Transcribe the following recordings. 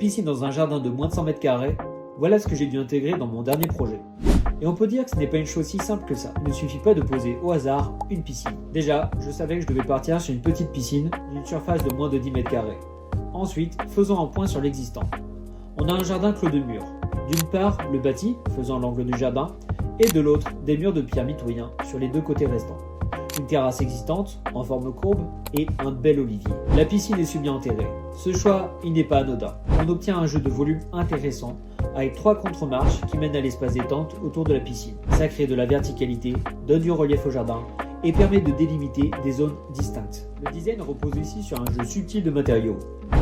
piscine dans un jardin de moins de 100 mètres carrés, voilà ce que j'ai dû intégrer dans mon dernier projet. Et on peut dire que ce n'est pas une chose si simple que ça. Il ne suffit pas de poser au hasard une piscine. Déjà, je savais que je devais partir sur une petite piscine d'une surface de moins de 10 mètres carrés. Ensuite, faisons un point sur l'existant. On a un jardin clos de murs. D'une part, le bâti, faisant l'angle du jardin, et de l'autre, des murs de pierre mitoyens sur les deux côtés restants. Une terrasse existante, en forme courbe, et un bel olivier. La piscine est bien enterrée. Ce choix, il n'est pas anodin. On obtient un jeu de volume intéressant, avec 3 contre-marches qui mènent à l'espace détente autour de la piscine. Ça crée de la verticalité, donne du relief au jardin, et permet de délimiter des zones distinctes. Le design repose ici sur un jeu subtil de matériaux.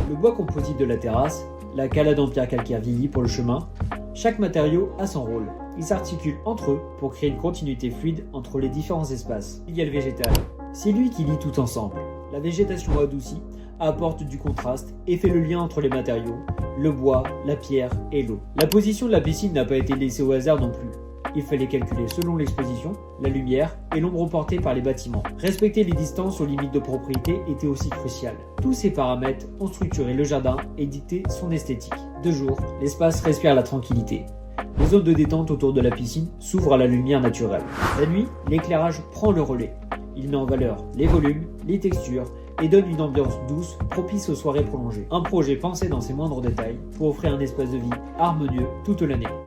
Le bois composite de la terrasse, la calade en pierre calcaire vieillie pour le chemin, chaque matériau a son rôle. Ils s'articulent entre eux pour créer une continuité fluide entre les différents espaces. Il y a le végétal. C'est lui qui lie tout ensemble. La végétation adoucie apporte du contraste et fait le lien entre les matériaux, le bois, la pierre et l'eau. La position de la piscine n'a pas été laissée au hasard non plus. Il fallait calculer selon l'exposition, la lumière et l'ombre portée par les bâtiments. Respecter les distances aux limites de propriété était aussi crucial. Tous ces paramètres ont structuré le jardin et dicté son esthétique. De jour, l'espace respire la tranquillité. Les zones de détente autour de la piscine s'ouvrent à la lumière naturelle. La nuit, l'éclairage prend le relais. Il met en valeur les volumes, les textures et donne une ambiance douce propice aux soirées prolongées. Un projet pensé dans ses moindres détails pour offrir un espace de vie harmonieux toute l'année.